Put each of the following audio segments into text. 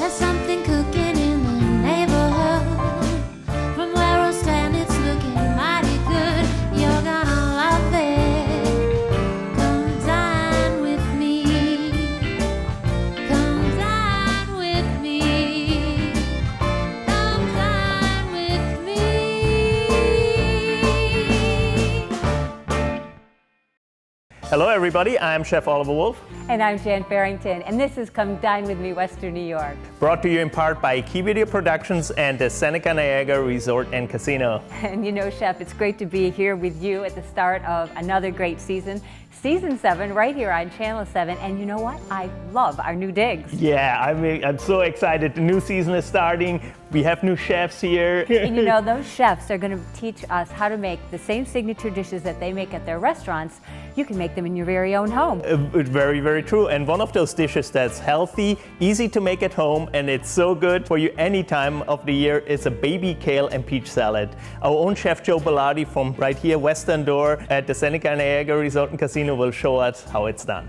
There's something cooking in the neighborhood. From where I stand, it's looking mighty good. You're gonna love it. Come dine with me. Come dine with me. Come dine with me. Hello everybody, I'm Chef Oliver Wolf, And I'm Jan Farrington, and this is Come Dine With Me, Western New York. brought to you in part by Key Video Productions and the Seneca Niagara Resort and Casino. And you know, Chef, it's great to be here with you at the start of another great season. Season 7, right here on Channel 7. And you know what? I love our new digs. Yeah, I'm so excited. The new season is starting. We have new chefs here. And you know, those chefs are going to teach us how to make the same signature dishes that they make at their restaurants. You can make them in your very own home. Very, very true. And one of those dishes that's healthy, easy to make at home, and it's so good for you any time of the year is a baby kale and peach salad. Our own chef Joe Bellardi from right here, Western Door at the Seneca Niagara Resort and Casino will show us how it's done.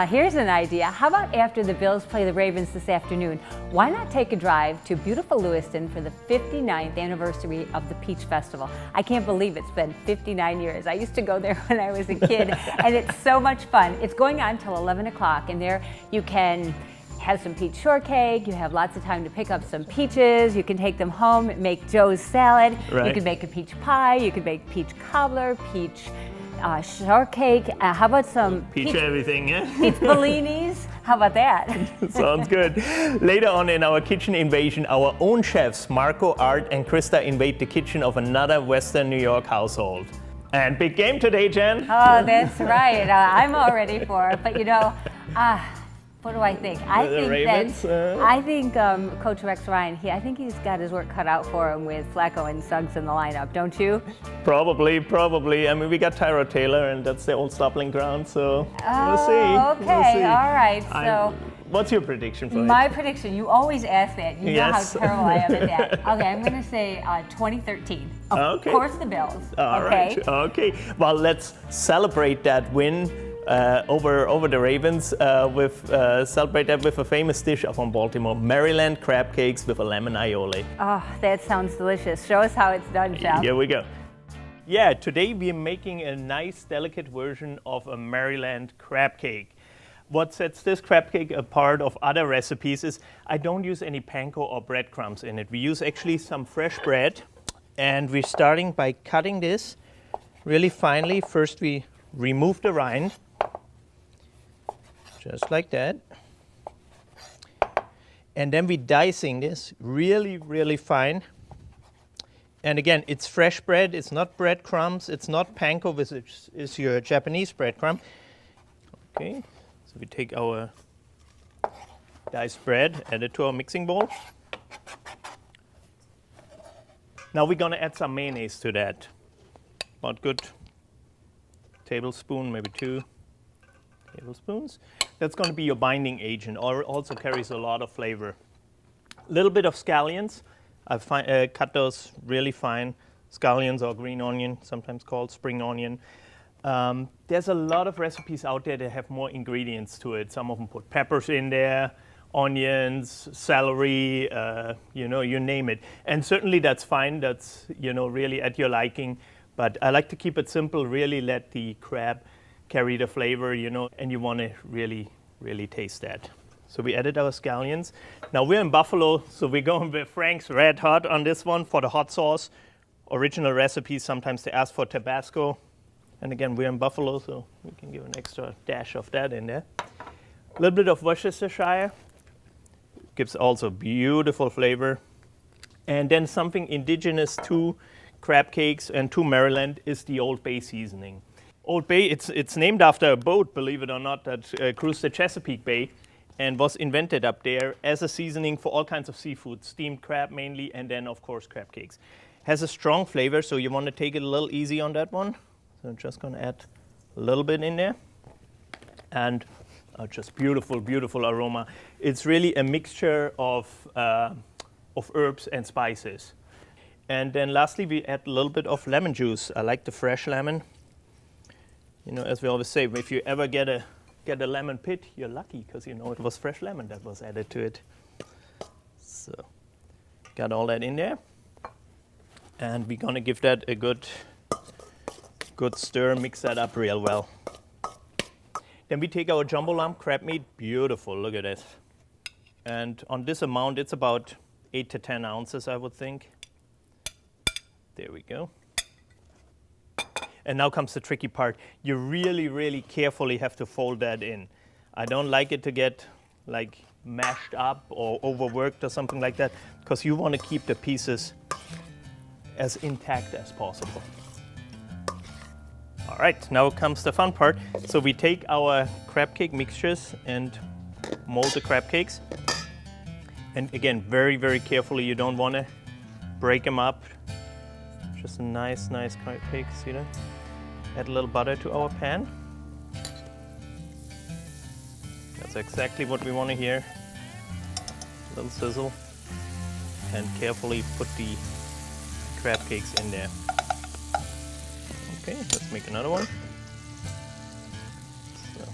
Here's an idea. How about after the Bills play the Ravens this afternoon? Why not take a drive to beautiful Lewiston for the 59th anniversary of the Peach Festival? I can't believe it's been 59 years. I used to go there when I was a kid, and it's so much fun. It's going on till 11 o'clock, and there you can have some peach shortcake. You have lots of time to pick up some peaches. You can take them home, make Joe's salad. Right. You can make a peach pie. You can make peach cobbler, peach shortcake. How about some Peach everything, yeah? peach bellinis? How about that? Sounds good. Later on in our kitchen invasion, our own chefs, Marco, Art, and Krista invade the kitchen of another Western New York household. And big game today, Jen. Oh, that's right. I'm all ready for it. But you know, what do I think? The Ravens, I think Coach Rex Ryan. I think he's got his work cut out for him with Flacco and Suggs in the lineup. Don't you? Probably. I mean, we got Tyrod Taylor, and that's the old stopping ground, so we'll see. Okay, We'll see. all right. So What's your prediction for my it? prediction. You always ask that. You Yes. know how terrible I am at that. Okay, I'm going to say 2013. Of Okay. course, the Bills. All okay. right. Okay. Well, let's celebrate that win over the Ravens celebrate that with a famous dish up from Baltimore, Maryland crab cakes with a lemon aioli. Oh, that sounds delicious. Show us how it's done, Chef. Here we go. Yeah, today we're making a nice, delicate version of a Maryland crab cake. What sets this crab cake apart of other recipes is I don't use any panko or breadcrumbs in it. We use actually some fresh bread, and we're starting by cutting this really finely. First we remove the rind, just like that. And then we're dicing this really, really fine. And again, it's fresh bread, it's not breadcrumbs, it's not panko, which is your Japanese breadcrumb. Okay, so we take our diced bread, add it to our mixing bowl. Now we're gonna add some mayonnaise to that. About good tablespoon, maybe 2 tablespoons. That's gonna be your binding agent, or also carries a lot of flavor. A little bit of scallions. I've cut those really fine. Scallions or green onion, sometimes called spring onion. There's a lot of recipes out there that have more ingredients to it. Some of them put peppers in there, onions, celery, you name it. And certainly that's fine. That's really at your liking. But I like to keep it simple. Really let the crab carry the flavor, and you want to really, really taste that. So we added our scallions. Now we're in Buffalo, so we're going with Frank's Red Hot on this one for the hot sauce. Original recipes, sometimes they ask for Tabasco. And again, we're in Buffalo, so we can give an extra dash of that in there. A little bit of Worcestershire. Gives also beautiful flavor. And then something indigenous to crab cakes and to Maryland is the Old Bay seasoning. Old Bay, it's named after a boat, believe it or not, that cruised the Chesapeake Bay and was invented up there as a seasoning for all kinds of seafood, steamed crab mainly, and then of course crab cakes. Has a strong flavor, so you want to take it a little easy on that one. So I'm just going to add a little bit in there. And just beautiful, beautiful aroma. It's really a mixture of herbs and spices. And then lastly, we add a little bit of lemon juice. I like the fresh lemon. As we always say, if you ever get a lemon pit, you're lucky because it was fresh lemon that was added to it. So, got all that in there. And we're gonna give that a good stir, mix that up real well. Then we take our jumbo lump crab meat, beautiful, look at this. And on this amount, it's about 8 to 10 ounces, I would think. There we go. And now comes the tricky part. You really, really carefully have to fold that in. I don't like it to get like mashed up or overworked or something like that, because you want to keep the pieces as intact as possible. All right, now comes the fun part. So we take our crab cake mixtures and mold the crab cakes. And again, very, very carefully, you don't want to break them up. Just a nice crab cake, see that? Add a little butter to our pan. That's exactly what we want to hear. A little sizzle. And carefully put the crab cakes in there. Okay, let's make another one. So.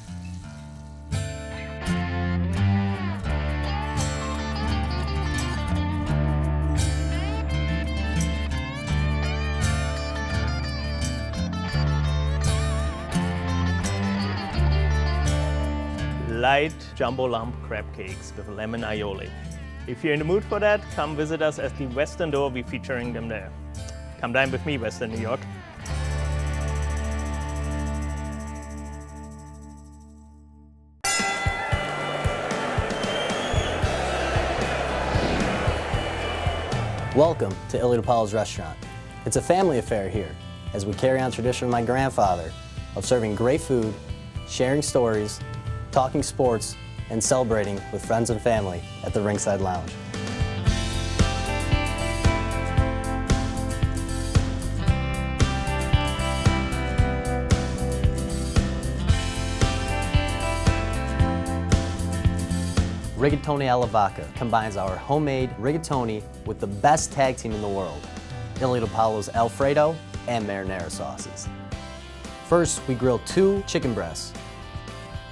Light jumbo lump crab cakes with lemon aioli. If you're in the mood for that, come visit us at the Western Door. We're featuring them there. Come dine with me, Western New York. Welcome to Iliad Apollo's restaurant. It's a family affair here as we carry on tradition of my grandfather of serving great food, sharing stories, talking sports, and celebrating with friends and family at the Ringside Lounge. Rigatoni alla Vodka combines our homemade rigatoni with the best tag team in the world, Iliad Apollo's Alfredo and marinara sauces. First, we grill 2 chicken breasts,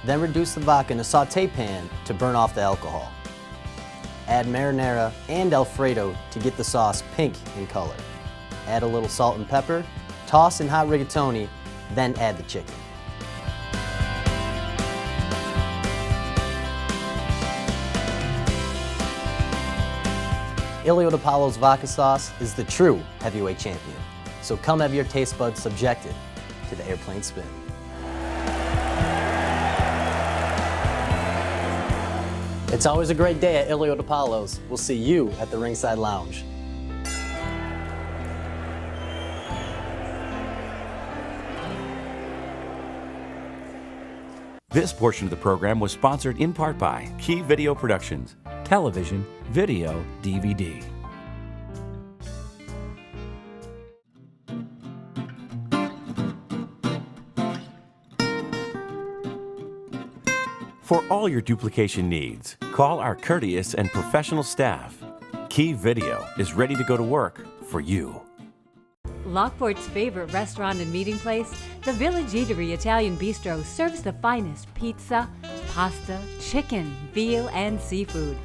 then reduce the vodka in a saute pan to burn off the alcohol. Add marinara and Alfredo to get the sauce pink in color. Add a little salt and pepper, toss in hot rigatoni, then add the chicken. Iliad Apollo's vodka sauce is the true heavyweight champion. So come have your taste buds subjected to the airplane spin. It's always a great day at Iliad Apollo's. We'll see you at the Ringside Lounge. This portion of the program was sponsored in part by Key Video Productions, television, video, DVD. For all your duplication needs, call our courteous and professional staff. Key Video is ready to go to work for you. Lockport's favorite restaurant and meeting place, the Village Eatery Italian Bistro serves the finest pizza, pasta, chicken, veal, and seafood.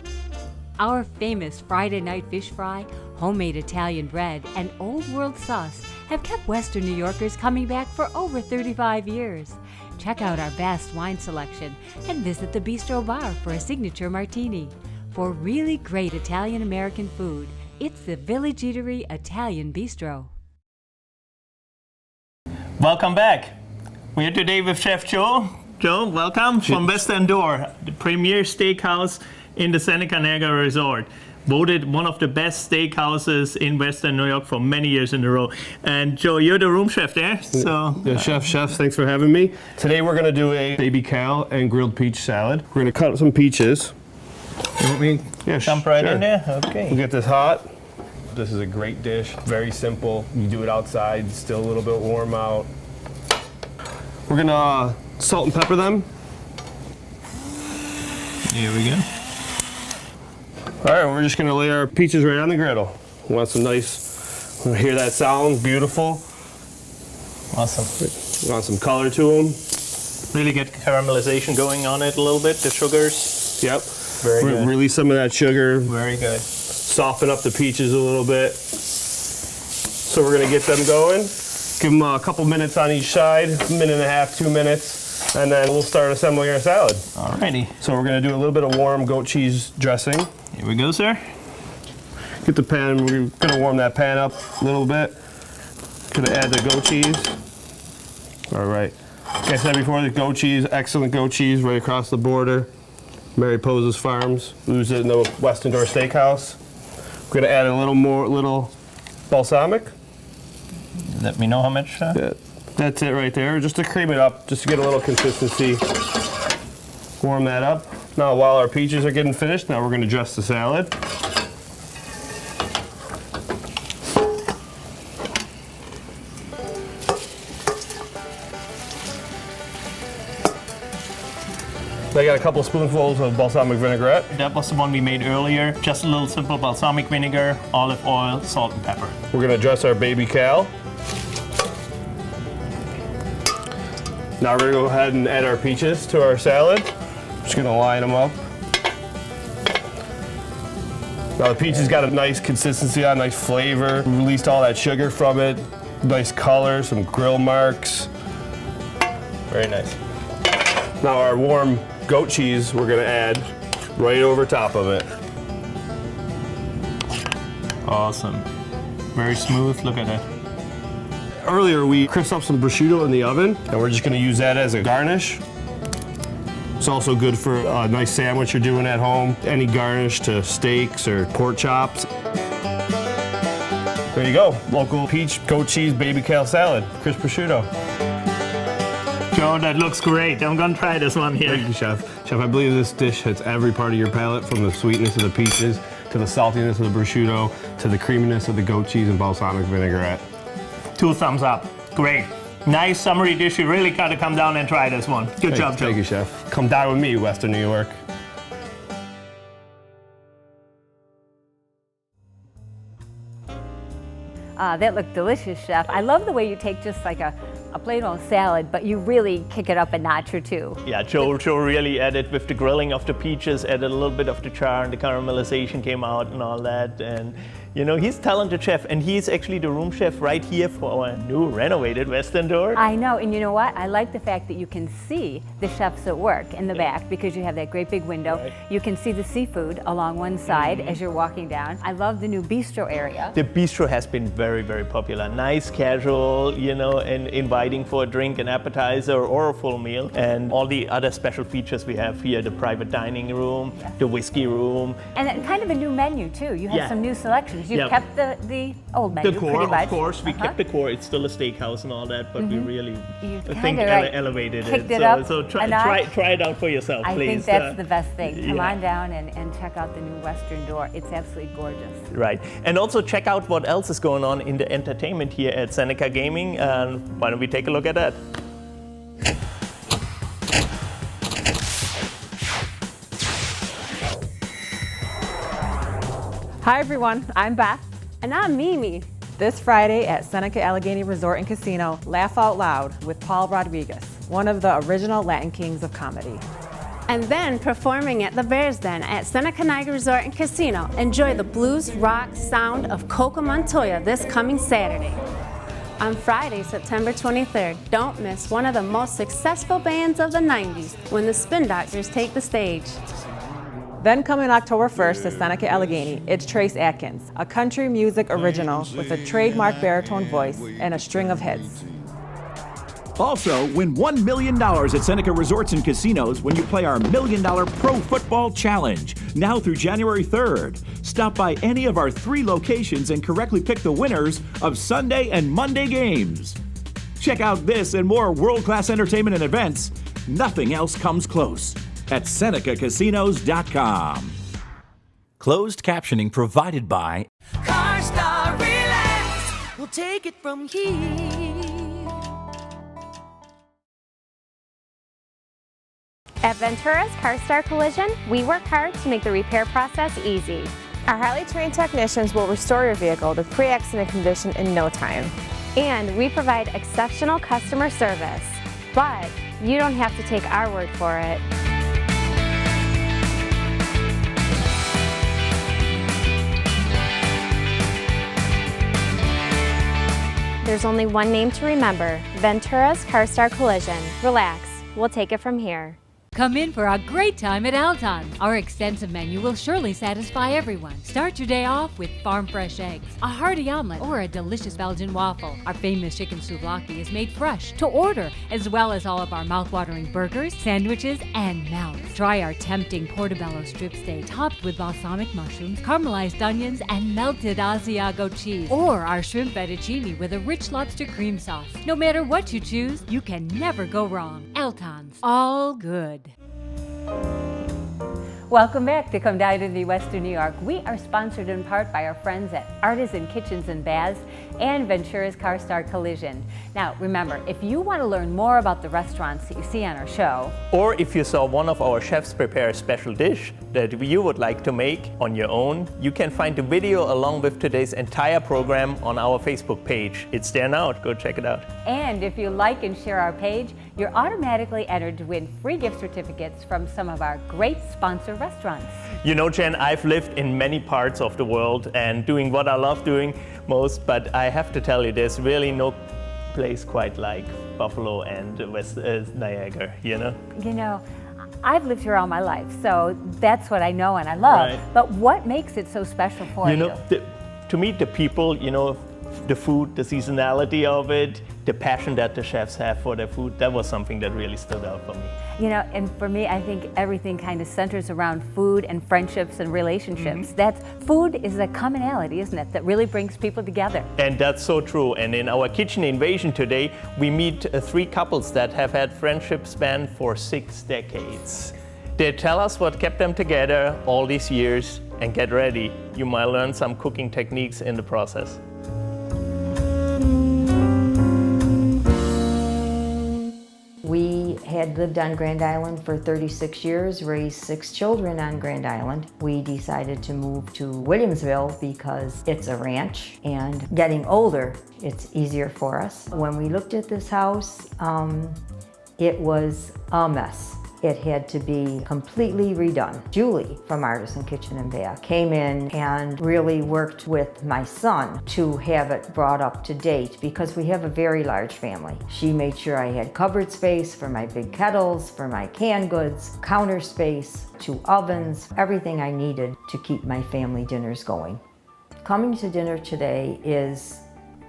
Our famous Friday night fish fry, homemade Italian bread, and old world sauce have kept Western New Yorkers coming back for over 35 years. Check out our vast wine selection and visit the Bistro Bar for a signature martini. For really great Italian-American food, it's the Village Eatery Italian Bistro. Welcome back. We're here today with Chef Joe. Joe, welcome from Western Door, the premier steakhouse in the Seneca Niagara Resort. Voted one of the best steakhouses in Western New York for many years in a row. And Joe, you're the room chef there, so. Yeah, chef, thanks for having me. Today we're gonna do a baby cal and grilled peach salad. We're gonna cut up some peaches. You want me to jump right in there? Okay. We'll get this hot. This is a great dish, very simple. You do it outside, still a little bit warm out. We're gonna salt and pepper them. Here we go. All right, we're just gonna lay our peaches right on the griddle. We want some nice, hear that sound, beautiful. Awesome. We want some color to them. Really get caramelization going on it a little bit, the sugars. Yep. Very good. Release some of that sugar. Very good. soften up the peaches a little bit. So we're gonna get them going. Give them a couple minutes on each side, a minute and a half, 2 minutes, and then we'll start assembling our salad. Alrighty. So we're gonna do a little bit of warm goat cheese dressing. Here we go, sir. Get the pan, we're gonna warm that pan up a little bit. Gonna add the goat cheese. All right. Like I said before, the goat cheese, excellent goat cheese right across the border. Mary Pose's Farms, we use it in the Western Door Steakhouse. We're gonna add a little balsamic. Let me know how much. Yeah, that's it right there, just to cream it up, just to get a little consistency. Warm that up. Now while our peaches are getting finished, now we're gonna dress the salad. I got a couple spoonfuls of balsamic vinaigrette. That was the one we made earlier. Just a little simple balsamic vinegar, olive oil, salt and pepper. We're gonna dress our baby cal. Now we're gonna go ahead and add our peaches to our salad. Just gonna line them up. Now the peaches got a nice consistency, a nice flavor. We released all that sugar from it. Nice color, some grill marks. Very nice. Now our warm goat cheese we're gonna add right over top of it. Awesome. Very smooth. Look at it. Earlier we crisped up some prosciutto in the oven, and we're just gonna use that as a garnish. It's also good for a nice sandwich you're doing at home. Any garnish to steaks or pork chops. There you go. Local peach, goat cheese, baby cal salad, crisp prosciutto. Joe, that looks great. I'm gonna try this one here. Thank you, Chef. Chef, I believe this dish hits every part of your palate, from the sweetness of the peaches, to the saltiness of the prosciutto, to the creaminess of the goat cheese and balsamic vinaigrette. 2 thumbs up. Great. Nice summery dish. You really gotta come down and try this one. Good job, Joe. Thank you, Chef. Come dine with me, Western New York. That looked delicious, Chef. I love the way you take just like a plain old salad, but you really kick it up a notch or two. Yeah, Joe really added with the grilling of the peaches, added a little bit of the char, and the caramelization came out and all that. And you know, he's a talented chef, and he's actually the room chef right here for our new renovated Western Door. I know, and you know what? I like the fact that you can see the chefs at work in the back, because you have that great big window. Right. You can see the seafood along one side as you're walking down. I love the new bistro area. The bistro has been very, very popular. Nice, casual, you know, and inviting for a drink, an appetizer, or a full meal. And all the other special features we have here, the private dining room, the whiskey room. And then kind of a new menu too. You have Yeah. some new selections. You've Yeah. kept the old menu The core, pretty much. of course, we kept the core. It's still a steakhouse and all that, but we really, You I think, kinda, right, elevated kicked it. it up So a try notch. it out for yourself, I please. think that's the best thing. Come yeah. on down and check out the new Western Door. It's absolutely gorgeous. Right, and also check out what else is going on in the entertainment here at Seneca Gaming. Why don't we take a look at that? Hi everyone, I'm Beth. And I'm Mimi. This Friday at Seneca Allegheny Resort and Casino, laugh out loud with Paul Rodriguez, one of the original Latin kings of comedy. And then performing at the Bears Den at Seneca Niagara Resort and Casino. Enjoy the blues rock sound of Coco Montoya this coming Saturday. On Friday, September 23rd, don't miss one of the most successful bands of the 90s when the Spin Doctors take the stage. Then coming October 1st to Seneca Allegheny, it's Trace Atkins, a country music original with a trademark baritone voice and a string of hits. Also, win $1 million at Seneca Resorts and Casinos when you play our $1 Million Pro Football Challenge, now through January 3rd. Stop by any of our 3 locations and correctly pick the winners of Sunday and Monday games. Check out this and more world-class entertainment and events. Nothing else comes close at SenecaCasinos.com. Closed captioning provided by CarStar Relax, we'll take it from here. At Ventura's CarStar Collision, we work hard to make the repair process easy. Our highly trained technicians will restore your vehicle to pre-accident condition in no time. And we provide exceptional customer service. But you don't have to take our word for it. there's only one name to remember, Ventura's Car Star Collision. Relax, we'll take it from here. Come in for a great time at Alton. Our extensive menu will surely satisfy everyone. Start your day off with farm fresh eggs, a hearty omelet, or a delicious Belgian waffle. Our famous chicken souvlaki is made fresh to order, as well as all of our mouth-watering burgers, sandwiches, and melts. Try our tempting portobello strip steak topped with balsamic mushrooms, caramelized onions, and melted Asiago cheese, or our shrimp fettuccine with a rich lobster cream sauce. No matter what you choose, you can never go wrong. Alton's, all good. Welcome back to Come Dine in Western New York. We are sponsored in part by our friends at Artisan Kitchens and Baths and Ventura's Car Star Collision. Now, remember, if you want to learn more about the restaurants that you see on our show, Or if you saw one of our chefs prepare a special dish that you would like to make on your own, you can find the video along with today's entire program on our Facebook page. It's there now. Go check it out. and if you like and share our page, you're automatically entered to win free gift certificates from some of our great sponsor restaurants. You know, Jen, I've lived in many parts of the world and doing what I love doing most, but I have to tell you, there's really no place quite like Buffalo and West Niagara, you know? You know, I've lived here all my life, so that's what I know and I love. Right. But what makes it so special for you? You know, to meet the people, you know, the food, the seasonality of it, the passion that the chefs have for their food, that was something that really stood out for me. You know, and for me, I think everything kind of centers around food and friendships and relationships. Food is a commonality, isn't it, that really brings people together. And that's so true. And in our kitchen invasion today, we meet 3 couples that have had friendship span for 6 decades. They tell us what kept them together all these years, and get ready, you might learn some cooking techniques in the process. We had lived on Grand Island for 36 years, raised 6 children on Grand Island. We decided to move to Williamsville because it's a ranch, and getting older, it's easier for us. When we looked at this house, it was a mess. It had to be completely redone. Julie from Artisan Kitchen and Bath came in and really worked with my son to have it brought up to date because we have a very large family. She made sure I had cupboard space for my big kettles, for my canned goods, counter space, 2 ovens, everything I needed to keep my family dinners going. Coming to dinner today is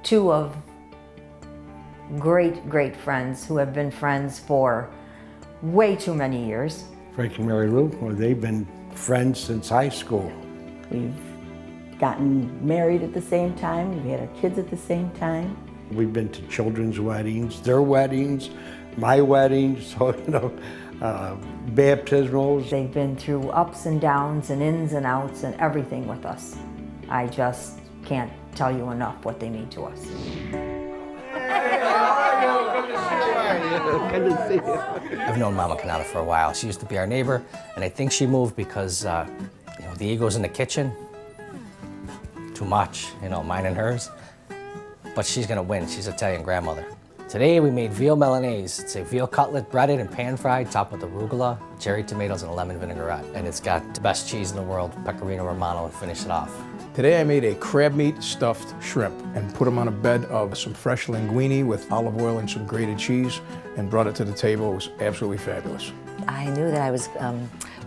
2 of great friends who have been friends for way too many years. Frank and Mary Lou, well, they've been friends since high school. We've gotten married at the same time, we've had our kids at the same time. We've been to children's weddings, their weddings, my weddings, so, you know, baptismals. They've been through ups and downs and ins and outs and everything with us. I just can't tell you enough what they mean to us. Good to see you. I've known Mama Canada for a while. She used to be our neighbor, and I think she moved because, you know, the ego's in the kitchen. Too much, you know, mine and hers. But she's gonna win. She's Italian grandmother. Today we made veal Milanese. It's a veal cutlet breaded and pan-fried, topped with arugula, cherry tomatoes, and a lemon vinaigrette. And it's got the best cheese in the world, Pecorino Romano, and finish it off. Today I made a crab meat stuffed shrimp and put them on a bed of some fresh linguine with olive oil and some grated cheese and brought it to the table. It was absolutely fabulous. I knew that I was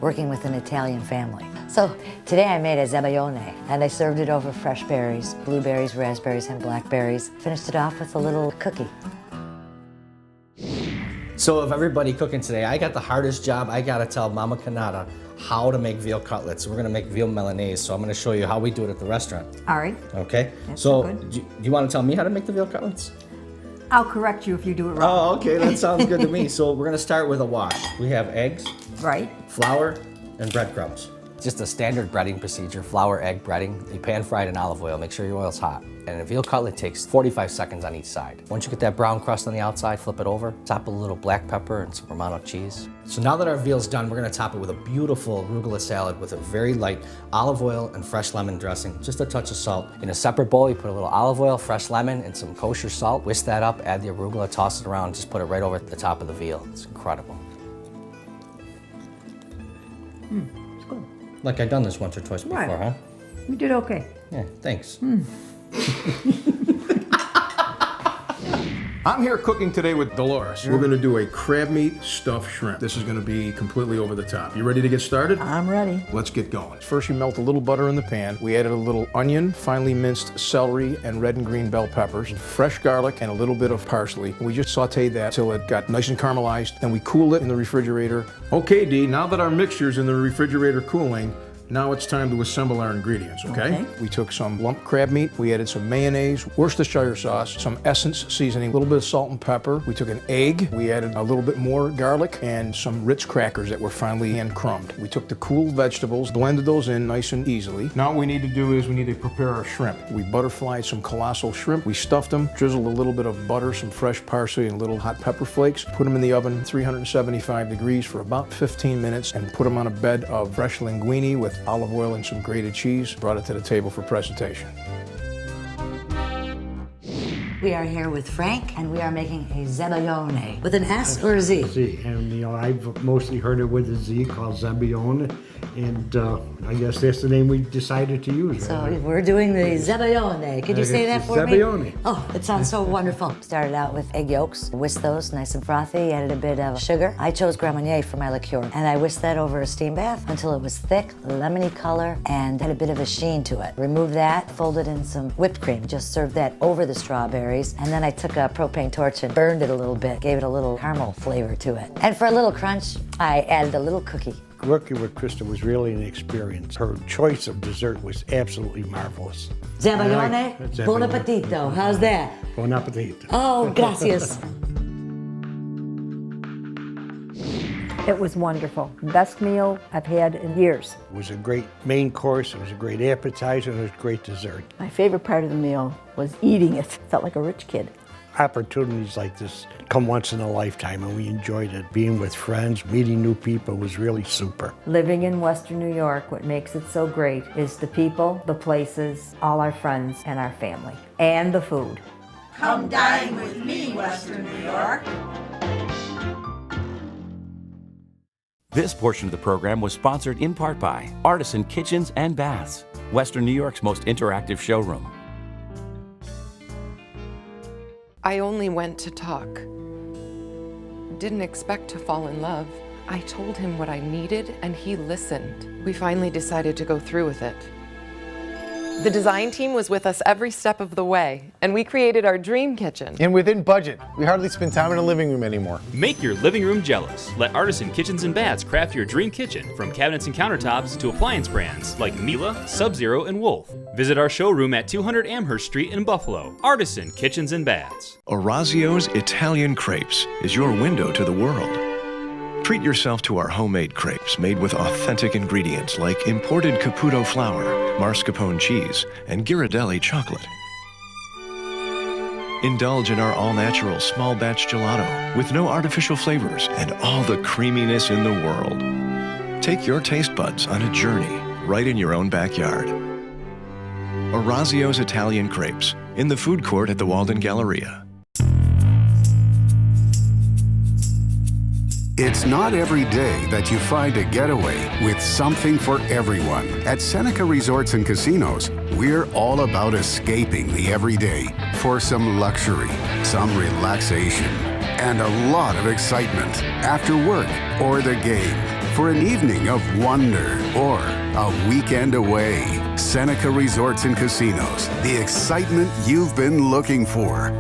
working with an Italian family. So today I made a zabaione and I served it over fresh berries, blueberries, raspberries, and blackberries. Finished it off with a little cookie. So of everybody cooking today, I got the hardest job. I gotta tell Mama Canada how to make veal cutlets. We're gonna make veal Milanese, so I'm gonna show you how we do it at the restaurant. All right. Okay? That's So, good. do you wanna tell me how to make the veal cutlets? I'll correct you if you do it wrong. Oh, okay, that sounds good to me. So we're gonna start with a wash. We have eggs, Right. flour, and breadcrumbs. Just a standard breading procedure, flour, egg breading. You pan fry it in olive oil, make sure your oil's hot. And a veal cutlet takes 45 seconds on each side. Once you get that brown crust on the outside, flip it over, top with a little black pepper and some Romano cheese. So now that our veal's done, we're gonna top it with a beautiful arugula salad with a very light olive oil and fresh lemon dressing, just a touch of salt. In a separate bowl, you put a little olive oil, fresh lemon, and some kosher salt. Whisk that up, add the arugula, toss it around, just put it right over the top of the veal. It's incredible. It's good. Like I've done this once or twice before, Right. huh? You did okay. Yeah, thanks. I'm here cooking today with Dolores. We're going to do a crab meat stuffed shrimp. This is going to be completely over the top. You ready to get started? I'm ready. Let's get going. First, you melt a little butter in the pan. We added a little onion, finely minced celery, and red and green bell peppers, fresh garlic, and a little bit of parsley. We just sauteed that till it got nice and caramelized. Then we cooled it in the refrigerator. Okay, Dee, now that our mixture's in the refrigerator cooling, now it's time to assemble our ingredients, okay? We took some lump crab meat, we added some mayonnaise, Worcestershire sauce, some essence seasoning, a little bit of salt and pepper. We took an egg, we added a little bit more garlic, and some Ritz crackers that were finely hand crumbed. We took the cool vegetables, blended those in nice and easily. Now what we need to do is we need to prepare our shrimp. We butterflied some colossal shrimp, we stuffed them, drizzled a little bit of butter, some fresh parsley, and little hot pepper flakes, put them in the oven, 375 degrees for about 15 minutes, and put them on a bed of fresh linguine with olive oil and some grated cheese. Brought it to the table for presentation. We are here with Frank, and we are making a zebayone with an S or a Z? Z, and you know, I've mostly heard it with a Z, called zebayone, and I guess that's the name we decided to use. So right? we're doing the zebayone. Could you say that for me? Zebayone. Oh, it sounds so wonderful. Started out with egg yolks, whisked those nice and frothy, added a bit of sugar. I chose Grand Marnier for my liqueur, and I whisked that over a steam bath until it was thick, lemony color, and had a bit of a sheen to it. Removed that, folded in some whipped cream, just served that over the strawberries, and then I took a propane torch and burned it a little bit, gave it a little caramel flavor to it. And for a little crunch, I added a little cookie. Working with Krista was really an experience. Her choice of dessert was absolutely marvelous. Zebayone? Buon appetito. How's that? Buon appetito. Oh, gracias. It was wonderful. Best meal I've had in years. It was a great main course, it was a great appetizer, and it was a great dessert. My favorite part of the meal was eating it. Felt like a rich kid. Opportunities like this come once in a lifetime, and we enjoyed it. Being with friends, meeting new people was really super. Living in Western New York, what makes it so great is the people, the places, all our friends, and our family. And the food. Come dine with me, Western New York. This portion of the program was sponsored in part by Artisan Kitchens and Baths, Western New York's most interactive showroom. I only went to talk. Didn't expect to fall in love. I told him what I needed and he listened. We finally decided to go through with it. The design team was with us every step of the way, and we created our dream kitchen. And within budget. We hardly spend time in a living room anymore. Make your living room jealous. Let Artisan Kitchens and Baths craft your dream kitchen, from cabinets and countertops to appliance brands like Miele, Sub-Zero, and Wolf. Visit our showroom at 200 Amherst Street in Buffalo. Artisan Kitchens and Baths. Orazio's Italian Crepes is your window to the world. Treat yourself to our homemade crepes made with authentic ingredients like imported Caputo flour, mascarpone cheese, and Ghirardelli chocolate. Indulge in our all-natural small batch gelato with no artificial flavors and all the creaminess in the world. Take your taste buds on a journey right in your own backyard. Orazio's Italian Crepes in the food court at the Walden Galleria. It's not every day that you find a getaway with something for everyone. At Seneca Resorts and Casinos, we're all about escaping the everyday for some luxury, some relaxation, and a lot of excitement after work or the game, for an evening of wonder or a weekend away. Seneca Resorts and Casinos, the excitement you've been looking for.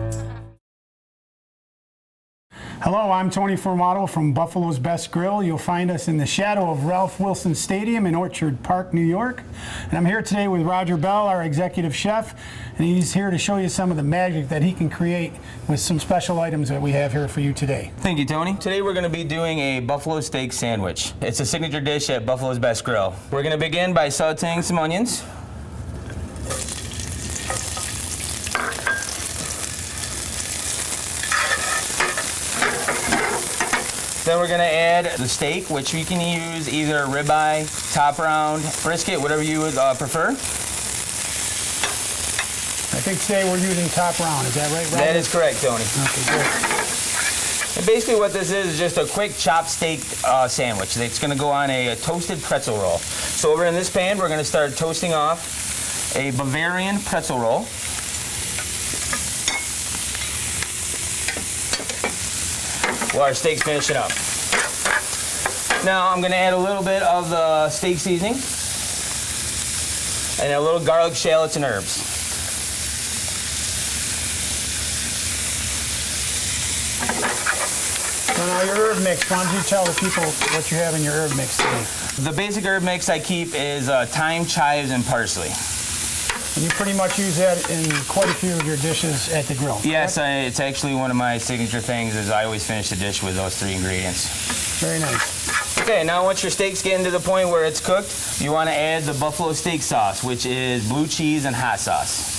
Hello, I'm Tony Formato from Buffalo's Best Grill. You'll find us in the shadow of Ralph Wilson Stadium in Orchard Park, New York. And I'm here today with Roger Bell, our executive chef, and he's here to show you some of the magic that he can create with some special items that we have here for you today. Thank you, Tony. Today we're going to be doing a buffalo steak sandwich. It's a signature dish at Buffalo's Best Grill. We're going to begin by sauteing some onions. Then we're going to add the steak, which we can use either ribeye, top round, brisket, whatever you would prefer. I think today we're using top round. Is that right, Roger? That is correct, Tony. Okay, good. And basically what this is just a quick chopped steak sandwich. It's going to go on a toasted pretzel roll. So over in this pan, we're going to start toasting off a Bavarian pretzel roll. while our steak's finishing up. Now I'm gonna add a little bit of the steak seasoning and a little garlic, shallots, and herbs. So now your herb mix, why don't you tell the people what you have in your herb mix today? The basic herb mix I keep is thyme, chives, and parsley. And you pretty much use that in quite a few of your dishes at the grill. Yes, it's actually one of my signature things is I always finish the dish with those 3 ingredients. Very nice. Okay, now once your steak's getting to the point where it's cooked, you want to add the buffalo steak sauce, which is blue cheese and hot sauce.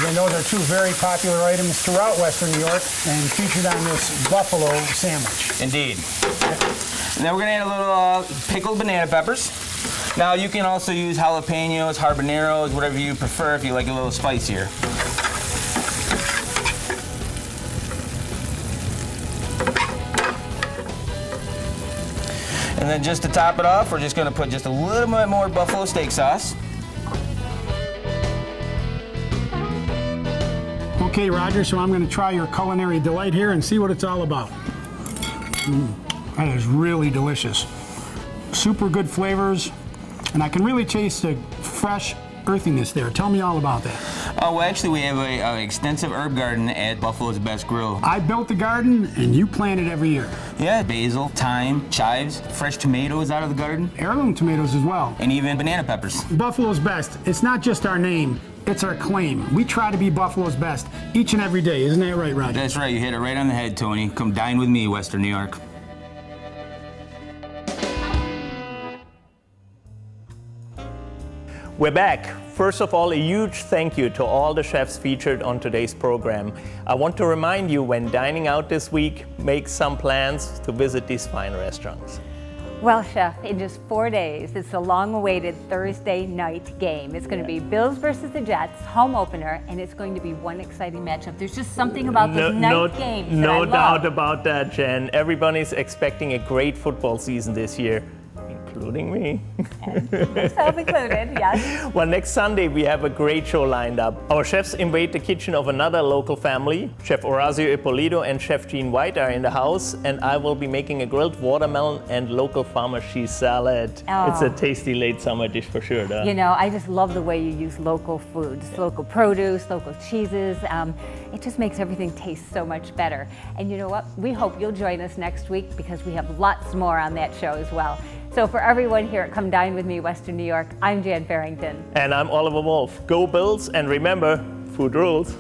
Again, those are 2 very popular items throughout Western New York and featured on this buffalo sandwich. Indeed. And then we're going to add a little pickled banana peppers. Now you can also use jalapenos, habaneros, whatever you prefer if you like it a little spicier. And then just to top it off, we're just going to put just a little bit more buffalo steak sauce. Okay, Roger, so I'm going to try your culinary delight here and see what it's all about. That is really delicious. Super good flavors, and I can really taste the fresh earthiness there. Tell me all about that. Oh, well, actually, we have an extensive herb garden at Buffalo's Best Grill. I built the garden, and you plant it every year. Yeah, basil, thyme, chives, fresh tomatoes out of the garden. Heirloom tomatoes as well. And even banana peppers. Buffalo's Best. It's not just our name, it's our claim. We try to be Buffalo's best each and every day. Isn't that right, Roger? That's right. You hit it right on the head, Tony. Come dine with me, Western New York. We're back. First of all, a huge thank you to all the chefs featured on today's program. I want to remind you, when dining out this week, make some plans to visit these fine restaurants. Well, Chef, in just 4 days, it's the long-awaited Thursday night game. It's going to be Bills versus the Jets, home opener, and it's going to be one exciting matchup. There's just something about this night games that I No love. doubt about that, Jen. Everybody's expecting a great football season this year, including me. Myself included, yes. Well, next Sunday we have a great show lined up. Our chefs invade the kitchen of another local family. Chef Horacio Ippolito and Chef Jean White are in the house, and I will be making a grilled watermelon and local farmer cheese salad. Oh. It's a tasty late summer dish for sure, though. You know, I just love the way you use local foods, local produce, local cheeses. It just makes everything taste so much better. And you know what? We hope you'll join us next week because we have lots more on that show as well. So for everyone here at Come Dine With Me, Western New York, I'm Jan Farrington. And I'm Oliver Wolf. Go Bills, and remember, food rules.